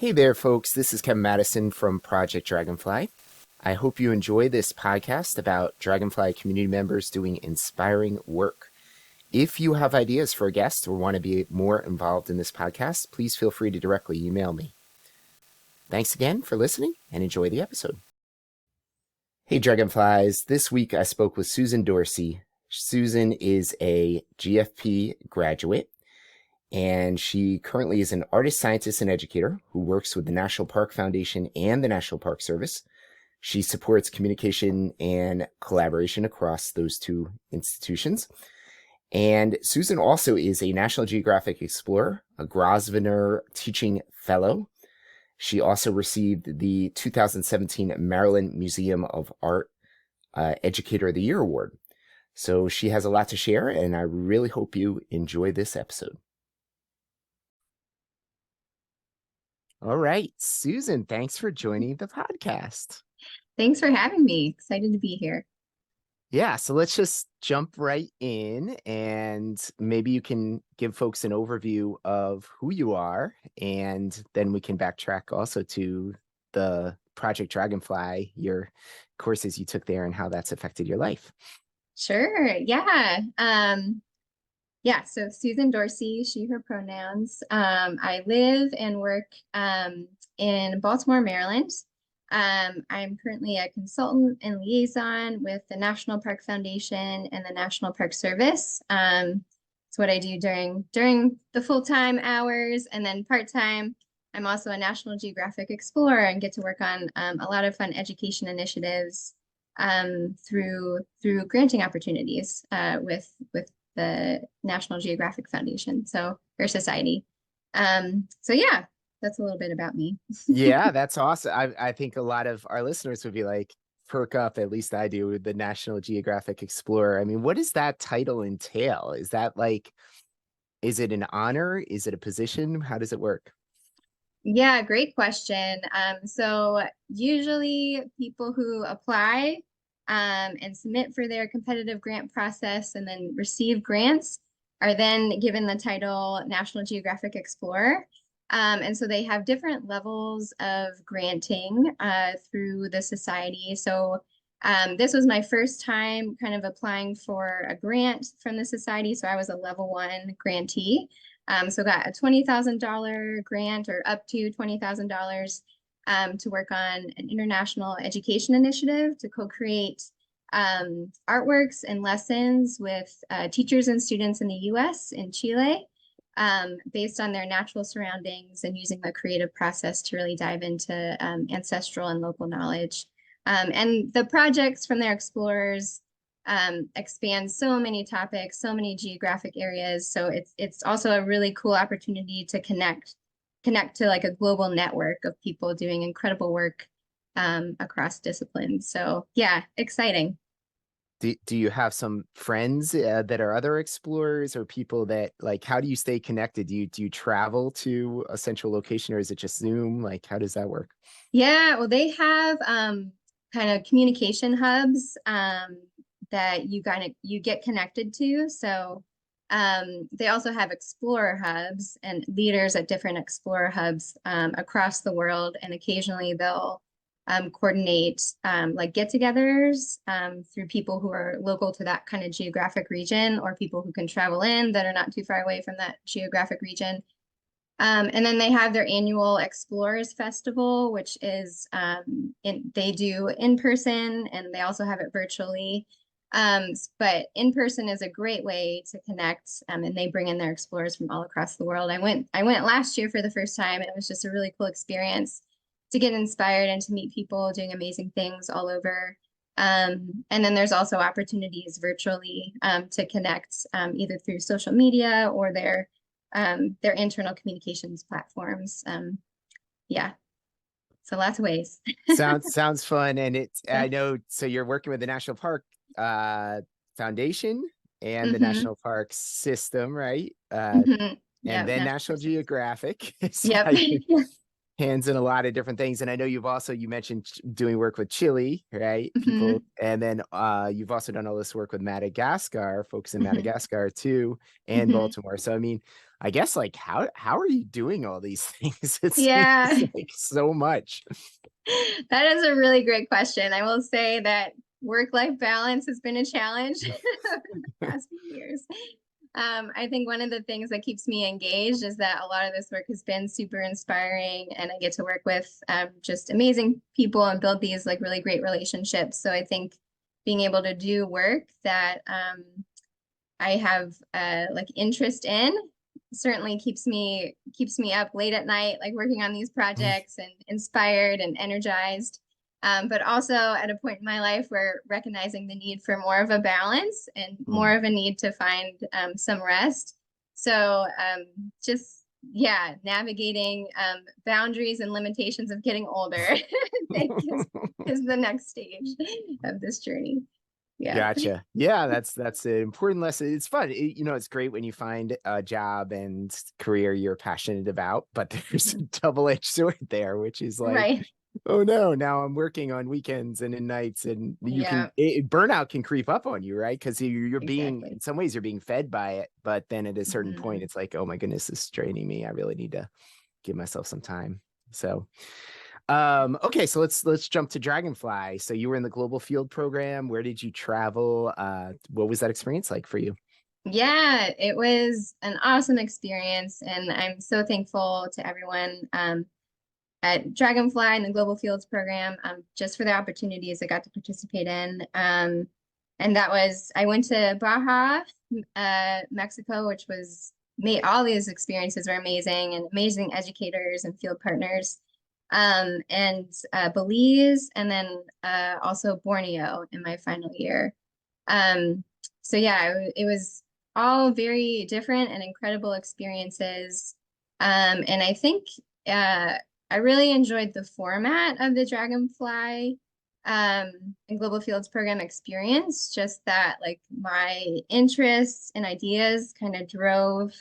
Hey there, folks. This is Kevin Madison from Project Dragonfly. I hope you enjoy this podcast about Dragonfly community members doing inspiring work. If you have ideas for a guest or want to be more involved in this podcast, please feel free to directly email me. Thanks again for listening and enjoy the episode. Hey, Dragonflies. This week I spoke with Susan Dorsey. Susan is a GFP graduate, and she currently is an artist, scientist, and educator who works with the National Park Foundation and the National Park Service. She supports communication and collaboration across those two institutions. And Susan also is a National Geographic Explorer, a Grosvenor Teacher Fellow. She also received the 2017 Maryland Museum Art Educator of the Year Award. So she has a lot to share, and I really hope you enjoy this episode. All right, Susan, thanks for joining the podcast. Thanks for having me. Excited to be here. Yeah, so let's just jump right in, and maybe you can give folks an overview of who you are, and then we can backtrack also to the Project Dragonfly, your courses you took there and how that's affected your life. Sure. Yeah. So Susan Dorsey, she, her pronouns. I live and work in Baltimore, Maryland. I'm currently a consultant and liaison with the National Park Foundation and the National Park Service. It's what I do during the full-time hours, and then part-time, I'm also a National Geographic Explorer and get to work on a lot of fun education initiatives through granting opportunities with the National Geographic Foundation, so or society. So yeah, that's a little bit about me. Yeah, that's awesome. I think a lot of our listeners would be like, perk up, at least I do, with the National Geographic Explorer. I mean, what does that title entail? Is that like, is it an honor? Is it a position? How does it work? Yeah, great question. So usually people who apply and submit for their competitive grant process and then receive grants are then given the title National Geographic Explorer. And so they have different levels of granting through the society. So this was my first time kind of applying for a grant from the society. So I was a level 1 grantee. So got a $20,000 grant, or up to $20,000 to work on an international education initiative to co-create artworks and lessons with teachers and students in the US and Chile, based on their natural surroundings and using the creative process to really dive into ancestral and local knowledge. And the projects from their explorers expand so many topics, so many geographic areas. So it's also a really cool opportunity to connect to like a global network of people doing incredible work across disciplines. So yeah, exciting. Do you have some friends that are other explorers, or people that, like, how do you stay connected? Do you travel to a central location, or is it just Zoom? Like, how does that work? Yeah, well, they have kind of communication hubs that you get connected to. So they also have explorer hubs and leaders at different explorer hubs across the world, and occasionally they'll coordinate like get-togethers through people who are local to that kind of geographic region, or people who can travel in that are not too far away from that geographic region. And then they have their annual Explorers Festival, which is they do in person, and they also have it virtually. But in person is a great way to connect, and they bring in their explorers from all across the world. I went last year for the first time, and it was just a really cool experience to get inspired and to meet people doing amazing things all over. And then there's also opportunities virtually to connect either through social media or their internal communications platforms. Yeah, so lots of ways. Sounds fun. And I know, so you're working with the National Park Foundation and the National Park System, right? Yep, And then National Geographic. Yep. hands in a lot of different things. And I know you mentioned doing work with Chile, right? People, Mhm. and then you've also done all this work with Madagascar, folks in Mhm. Madagascar too, and Mhm. Baltimore. So I mean, I guess like how are you doing all these things? It Yeah, seems like so much. that is a really great question. I will say that work-life balance has been a challenge over the past few years. I think one of the things that keeps me engaged is that a lot of this work has been super inspiring, and I get to work with just amazing people and build these like really great relationships. So I think being able to do work that I have like interest in certainly keeps me up late at night, like working on these projects and inspired and energized. But also at a point in my life where recognizing the need for more of a balance and more of a need to find some rest. So just yeah, navigating boundaries and limitations of getting older, I think is the next stage of this journey. Yeah. Gotcha. Yeah, that's an important lesson. It's fun. It's great when you find a job and career you're passionate about, but there's a Mhm. double-edged sword there, which is like, Right. oh no, now I'm working on weekends and in nights, and Yeah, burnout can creep up on you, right? Because you're being, in exactly. some ways, you're being fed by it, but then at a certain point, Mhm. it's like, oh my goodness, this is draining me. I really need to give myself some time. So. Okay, so let's jump to Dragonfly. So you were in the global field program. Where did you travel? What was that experience like for you? Yeah, it was an awesome experience, and I'm so thankful to everyone at Dragonfly and the Global Fields program just for the opportunities I got to participate in. And that was, I went to Baja, Mexico, which was made all these experiences were amazing and amazing educators and field partners. And Belize, and then also Borneo in my final year. Um, so yeah, it was all very different and incredible experiences. And I think I really enjoyed the format of the Dragonfly and Global Fields program experience, just that like my interests and ideas kind of drove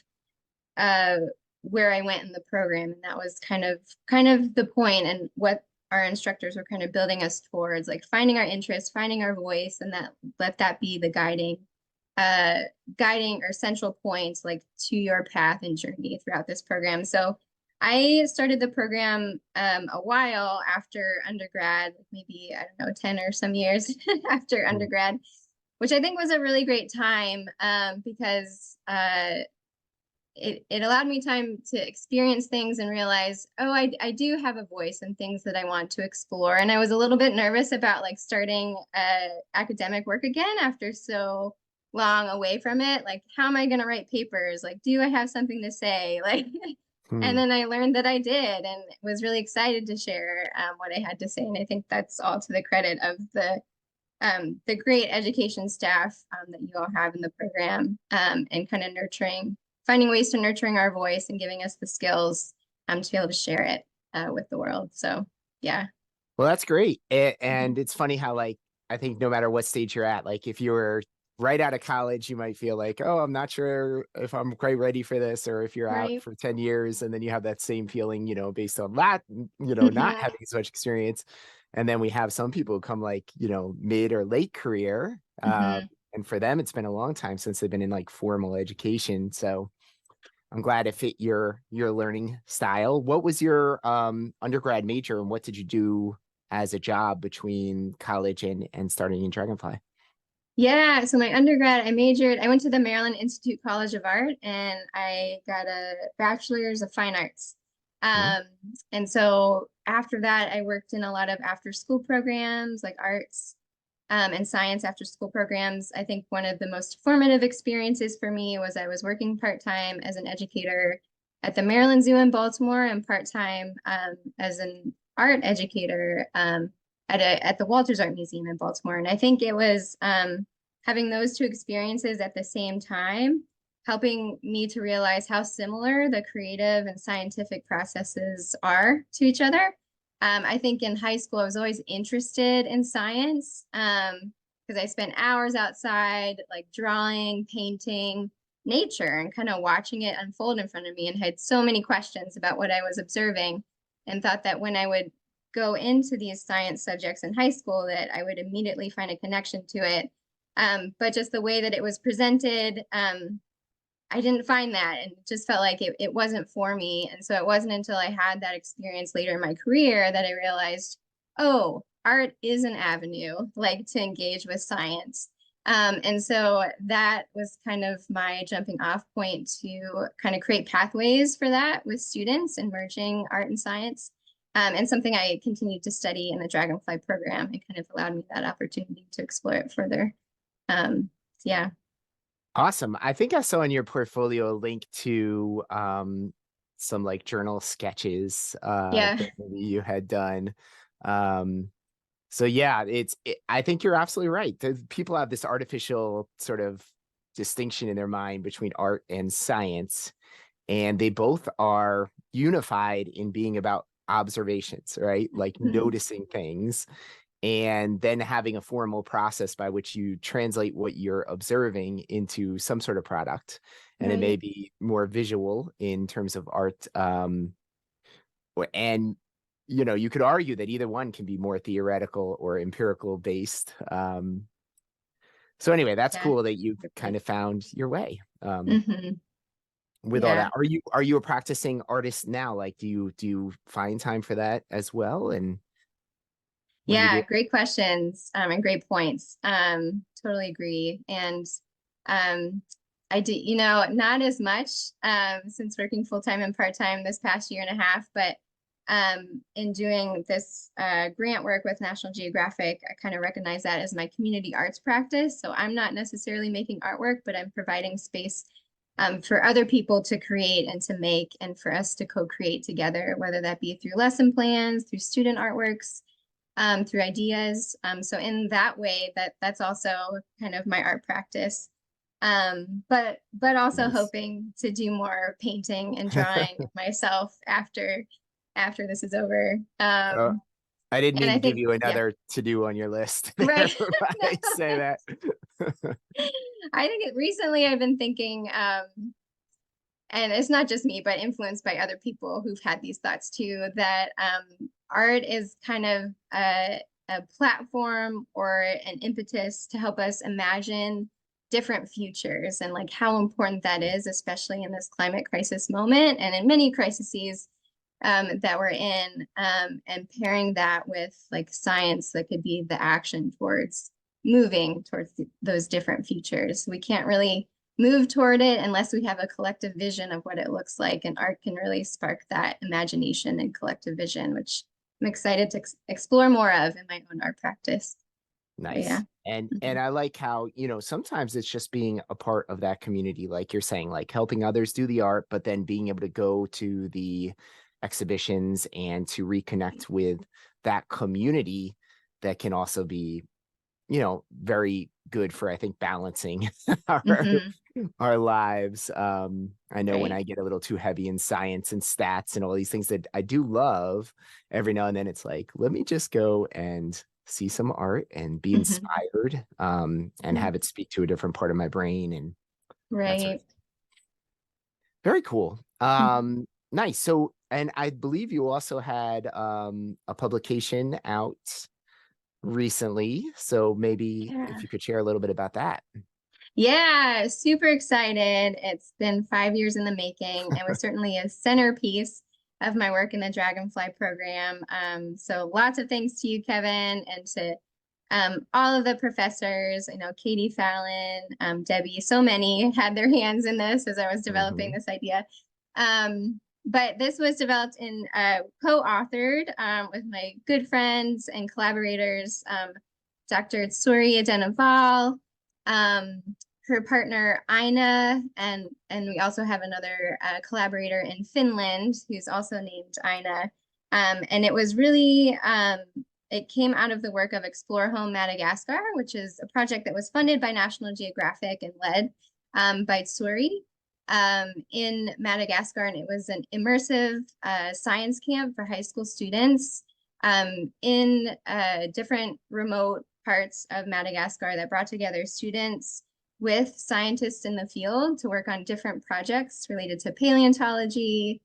uh, where I went in the program, and that was kind of the point and what our instructors were kind of building us towards, like finding our interest, finding our voice, and that let that be the uh, guiding or central points like to your path and journey throughout this program. So I started the program a while after undergrad, maybe I don't know, 10 or some years after Mm. undergrad, which I think was a really great time because it allowed me time to experience things and realize, oh, I do have a voice and things that I want to explore. And I was a little bit nervous about like starting academic work again after so long away from it. Like, how am I going to write papers? Like, do I have something to say? Like, and Hmm. then I learned that I did and was really excited to share what I had to say. And I think that's all to the credit of the great education staff that you all have in the program and kind of finding ways to nurturing our voice and giving us the skills to be able to share it with the world. So, yeah. Well, that's great. Mhm. And it's funny how, like, I think no matter what stage you're at, like if you were right out of college, you might feel like, oh, I'm not sure if I'm quite ready for this, or if you're out Right. for 10 years and then you have that same feeling, based on that, not Mhm. having as much experience. And then we have some people who come like, mid or late career. Mhm. And for them, it's been a long time since they've been in like formal education. So I'm glad it fit your learning style. What was your undergrad major, and what did you do as a job between college and starting in Dragonfly? Yeah, so my I went to the Maryland Institute College of Art and I got a bachelor's of fine arts. Hmm. Um, and so after that, I worked in a lot of after school programs like arts and science after school programs. I think one of the most formative experiences for me was I was working part-time as an educator at the Maryland Zoo in Baltimore and part-time as an art educator at the Walters Art Museum in Baltimore. And I think it was having those two experiences at the same time, helping me to realize how similar the creative and scientific processes are to each other. I think in high school, I was always interested in science because I spent hours outside, like drawing, painting nature, and kind of watching it unfold in front of me, and had so many questions about what I was observing. and thought that when I would go into these science subjects in high school that I would immediately find a connection to it. But just the way that it was presented, I didn't find that, and it just felt like it wasn't for me. And so it wasn't until I had that experience later in my career that I realized, oh, art is an avenue like to engage with science. And so that was kind of my jumping off point to kind of create pathways for that with students and merging art and science. And something I continued to study in the Dragonfly program. It kind of allowed me that opportunity to explore it further. Yeah. Awesome. I think I saw in your portfolio a link to some like journal sketches Yeah. that maybe you had done. So yeah, I think you're absolutely right. People have this artificial sort of distinction in their mind between art and science, and they both are unified in being about observations, right? Like noticing things, and then having a formal process by which you translate what you're observing into some sort of product. And it may be more visual in terms of art. And, you know, you could argue that either one can be more theoretical or empirical based. So anyway, that's cool that you've kind of found your way with all that. Are you a practicing artist now? Like, do you find time for that as well? And yeah, great questions and great points. Totally agree. And I do, you know, not as much since working full-time and part-time this past year and a half, but in doing this grant work with National Geographic, I kind of recognize that as my community arts practice. So I'm not necessarily making artwork, but I'm providing space for other people to create and to make, and for us to co-create together, whether that be through lesson plans, through student artworks, through ideas. So in that way, that's also kind of my art practice. But also hoping to do more painting and drawing myself after this is over. I didn't mean to give you yeah. another to do on your list. Right. I say that. I think recently I've been thinking, and it's not just me, but influenced by other people who've had these thoughts too, that art is kind of a platform or an impetus to help us imagine different futures, and like how important that is, especially in this climate crisis moment and in many crises that we're in, and pairing that with like science that could be the action towards moving towards those different futures. We can't really move toward it unless we have a collective vision of what it looks like, and art can really spark that imagination and collective vision, which I'm excited to explore more of in my own art practice. Nice. Yeah. And I like how, you know, sometimes it's just being a part of that community, like you're saying, like helping others do the art, but then being able to go to the exhibitions and to reconnect with that community that can also be, you know, very good for, I think, balancing our lives. I know when I get a little too heavy in science and stats and all these things that I do love, every now and then it's like, let me just go and see some art and be inspired, and have it speak to a different part of my brain. And right. Very cool. Nice. So, and I believe you also had a publication out recently. So maybe if you could share a little bit about that. Yeah, super excited. It's been 5 years in the making. It was certainly a centerpiece of my work in the Dragonfly program. So lots of thanks to you, Kevin, and to all of the professors, you know, Katie Fallon, Debbie, so many had their hands in this as I was developing this idea. But this was developed in co-authored with my good friends and collaborators, Dr. Tsuri Adenaval, her partner Aina, and we also have another collaborator in Finland who's also named Aina. And it was really, it came out of the work of Explore Home Madagascar, which is a project that was funded by National Geographic and led by Tsuri in Madagascar. And it was an immersive science camp for high school students in different remote parts of Madagascar that brought together students with scientists in the field to work on different projects related to paleontology,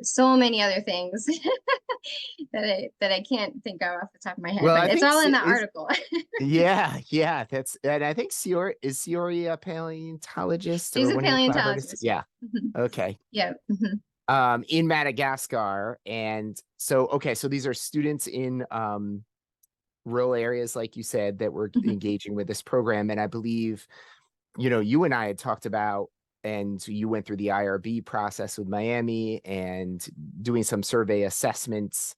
so many other things that I can't think of off the top of my head, Well, but I it's think all in the article. yeah, that's, and I think Siori a paleontologist She's or a one of your collaborators? paleontologist. Yeah. Mhm. Okay. Yeah. Mhm. In Madagascar. And so, okay, so these are students in rural areas, like you said, that were Mhm. engaging with this program. And I believe, you and I had talked about, and you went through the IRB process with Miami and doing some survey assessments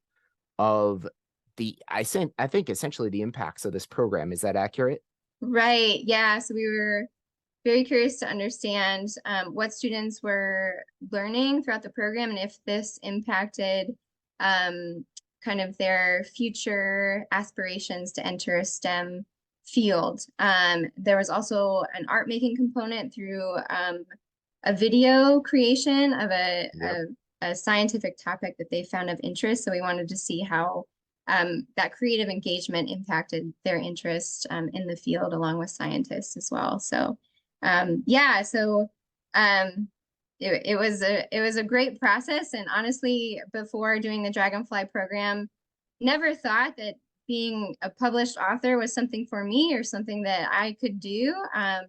of I think essentially the impacts of this program. Is that accurate? Right. Yeah. So we were very curious to understand what students were learning throughout the program and if this impacted um, kind of their future aspirations to enter a STEM field. There was also an art making component through a video creation of Yep. a scientific topic that they found of interest. So we wanted to see how that creative engagement impacted their interest in the field along with scientists as well. So yeah, so um, it was a great process, and honestly, before doing the Dragonfly program, never thought that being a published author was something for me or something that I could do.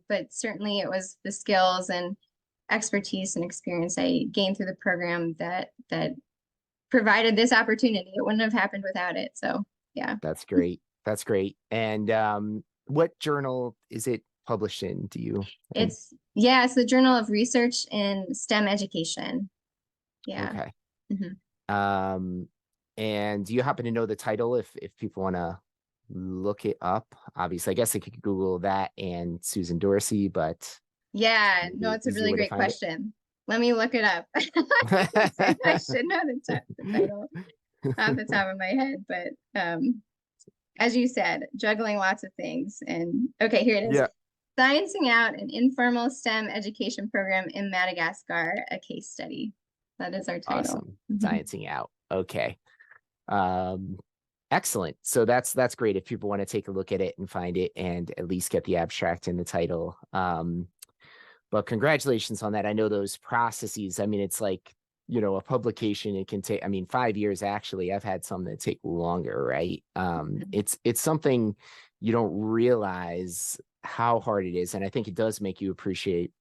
But certainly, it was the skills and expertise and experience I gained through the program that provided this opportunity. It wouldn't have happened without it. So yeah. That's great. That's great. And what journal is it published in? Do you? It's the Journal of Research in STEM Education. Yeah. Okay. Mhm. Um, and do you happen to know the title if people want to look it up? Obviously, I guess they could Google that and Susan Dorsey, but Yeah, no, maybe it's a easier really way to great find question. Let me look it up. I should know the title off the top of my head, but as you said, juggling lots of things. And okay, here it is. Yeah. Sciencing Out an Informal STEM Education Program in Madagascar, a case study. That is our title. Awesome. Mhm. Sciencing out. Okay. Um, excellent. So that's great if people want to take a look at it and find it and at least get the abstract in the title. But congratulations on that. I know those processes. I mean, it's like, a publication, it can take, I mean, 5 years actually. I've had some that take longer, right? It's something you don't realize how hard it is. And I think it does make you appreciate,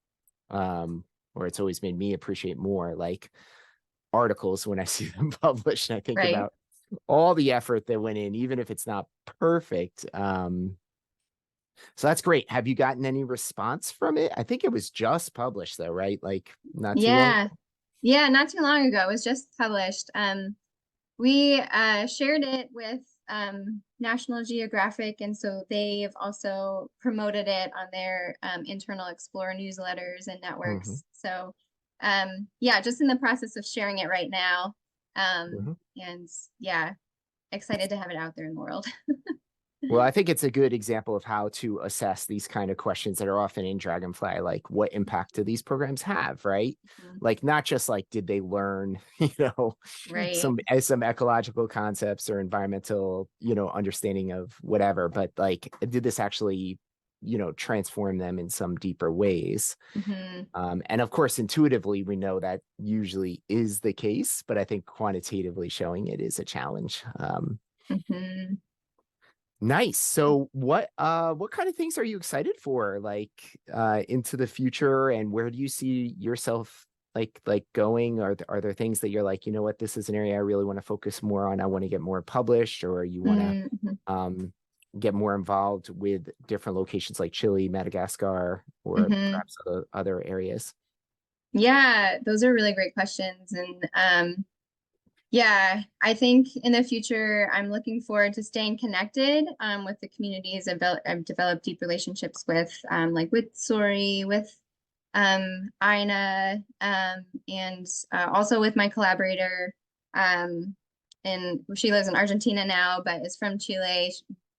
or it's always made me appreciate more like articles when I see them published. And I think Right. about all the effort that went in, even if it's not perfect. So that's great. Have you gotten any response from it? I think it was just published though, right? Like not too long Yeah. ago. Yeah, not too long ago. It was just published. We shared it with National Geographic, and so they've also promoted it on their internal Explorer newsletters and Hmm. networks. So, yeah, just in the process of sharing it right now. Hmm. And yeah, excited to have it out there in the world. Well, I think it's a good example of how to assess these kind of questions that are often in Dragonfly, like what impact do these programs have, right? Mhm. Like not just like did they learn, Right. some ecological concepts or environmental, understanding of whatever, but like did this actually, transform them in some deeper ways? Hmm. And of course, intuitively, we know that usually is the case, but I think quantitatively showing it is a challenge. Hmm. Nice. So what kind of things are you excited for like into the future, and where do you see yourself like going? Are there things that you're like, what, this is an area I really want to focus more on. I want to get more published, or you want to Hmm. get more involved with different locations like Chile, Madagascar, or Hmm. perhaps other areas? Yeah, those are really great questions. And yeah, I think in the future, I'm looking forward to staying connected with the communities I've developed deep relationships with, like with Sori, with Ina, and also with my collaborator. And she lives in Argentina now, but is from Chile.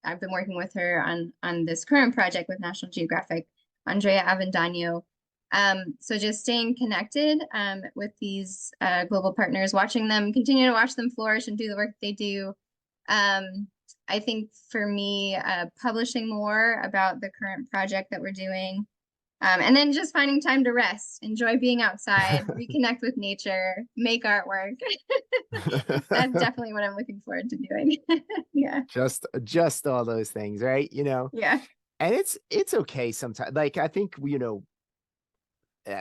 I've been working with her on this current project with National Geographic, Andrea Avendaño. So just staying connected with these global partners, watching them continue to watch them flourish and do the work they do. Um, I think for me, publishing more about the current project that we're doing, And then just finding time to rest, enjoy being outside, reconnect with nature, make artwork. That's definitely what I'm looking forward to doing. Yeah. Just all those things, right? Yeah. And it's okay sometimes. Like, I think,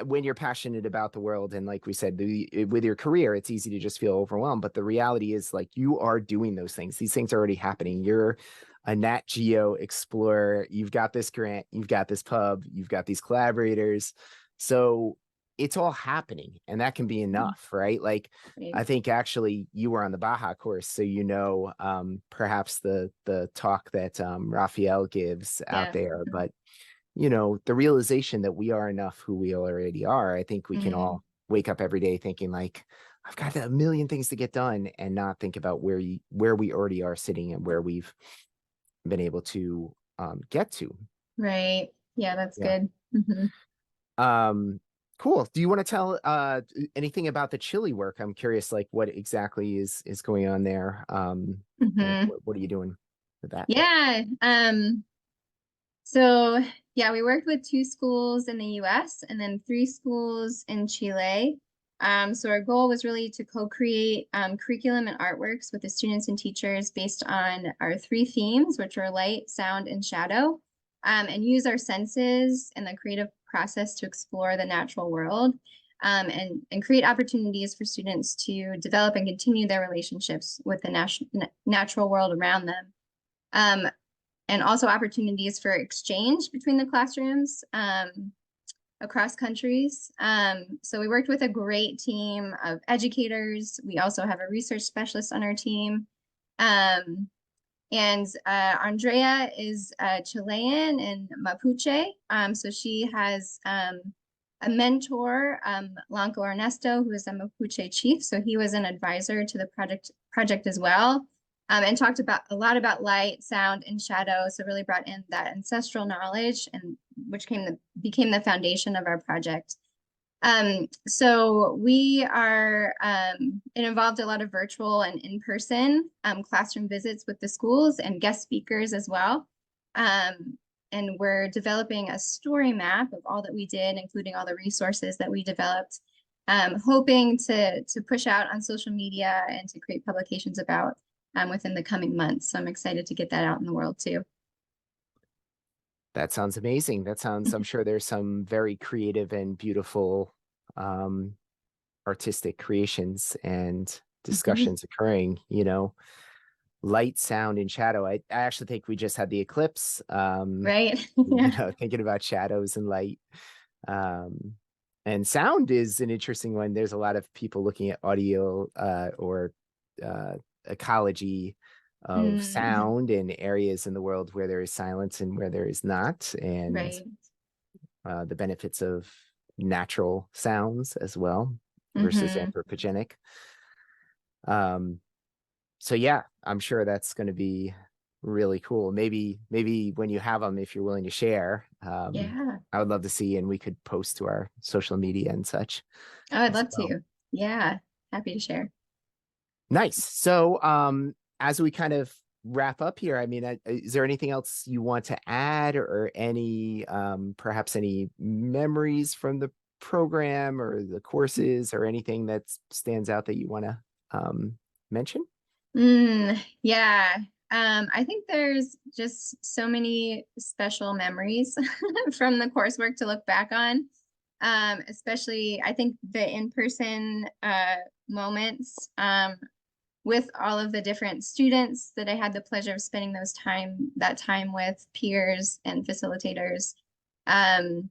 when you're passionate about the world, and like we said, with your career, it's easy to just feel overwhelmed. But the reality is, like, you are doing those things. These things are already happening. You're a Nat Geo explorer. You've got this grant. You've got this pub. You've got these collaborators. So it's all happening, and that can be enough, right? Like, Right. I think actually you were on the Baja course, so perhaps the talk that Raphael gives out Yeah. there, but the realization that we are enough who we already are. I think we can Mhm. all wake up every day thinking, like, I've got a million things to get done, and not think about where we already are sitting and where we've been able to get to. Right. Yeah, that's Yeah. good. Hmm. Um, cool. Do you want to tell anything about the Chile work? I'm curious, like, what exactly is going on there. And Hmm. what are you doing with that? Yeah. So yeah, we worked with 2 schools in the US and then 3 schools in Chile. So our goal was really to co-create curriculum and artworks with the students and teachers based on our 3 themes, which are light, sound, and shadow, and use our senses and the creative process to explore the natural world, and create opportunities for students to develop and continue their relationships with the natural world around them. Um, and also opportunities for exchange between the classrooms across countries. So we worked with a great team of educators. We also have a research specialist on our team. Um, and Andrea is Chilean and Mapuche. So she has a mentor, Blanco Ernesto, who is a Mapuche chief. So he was an advisor to the project as well, and talked about a lot about light, sound, and shadow. So really brought in that ancestral knowledge, and which became the foundation of our project. So we are, it involved a lot of virtual and in-person classroom visits with the schools and guest speakers as well. And we're developing a story map of all that we did, including all the resources that we developed, hoping to push out on social media and to create publications about within the coming months. So I'm excited to get that out in the world too. That sounds amazing. I'm sure there's some very creative and beautiful um, artistic creations and Mhm. discussions occurring, light, sound, and shadow. I actually think we just had the eclipse, Right. Yeah. thinking about shadows and light. Um, and sound is an interesting one. There's a lot of people looking at audio or ecology of Mm, sound in areas in the world where there is silence and where there is not, and right. the benefits of natural sounds as well versus Hmm. anthropogenic. Um, so yeah, I'm sure that's going to be really cool. Maybe when you have them, if you're willing to share, Yeah. I would love to see, and we could post to our social media and such Oh, I'd as love well. to. Yeah. Happy to share. Nice. So, as we kind of wrap up here, I mean, is there anything else you want to add, or any, perhaps any memories from the program or the courses, or anything that stands out that you want to mention? Yeah. I think there's just so many special memories from the coursework to look back on. Especially I think the in-person moments with all of the different students that I had the pleasure of spending that time with peers and facilitators. Um,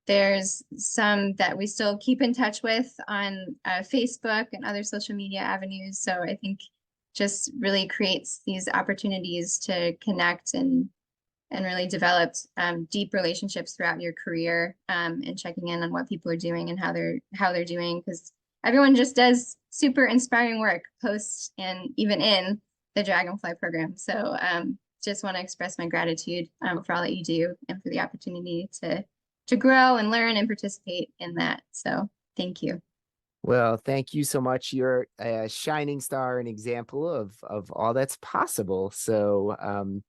there's some that we still keep in touch with on Facebook and other social media avenues. So I think just really creates these opportunities to connect and really develop deep relationships throughout your career, and checking in on what people are doing and how they're doing, because everyone just does super inspiring work post and even in the Dragonfly program. So just want to express my gratitude for all that you do and for the opportunity to grow and learn and participate in that. So thank you. Well, thank you so much. You're a shining star, an example of all that's possible. So,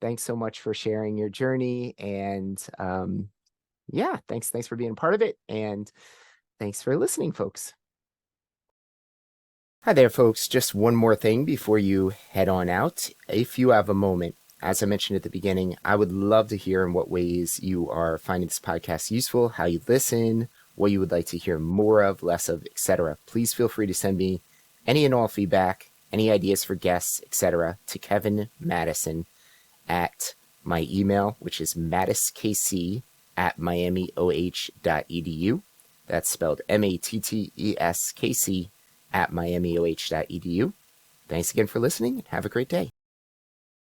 thanks so much for sharing your journey, and Yeah, thanks for being a part of it, and thanks for listening, folks. Hi there, folks. Just one more thing before you head on out. If you have a moment, as I mentioned at the beginning, I would love to hear in what ways you are finding this podcast useful, how you listen, what you would like to hear more of, less of, etc. Please feel free to send me any and all feedback, any ideas for guests, etc. to Kevin Madison at my email, which is mattiskc@miamioh.edu. That's spelled MATTESKC @miamioh.edu. Thanks again for listening, and have a great day.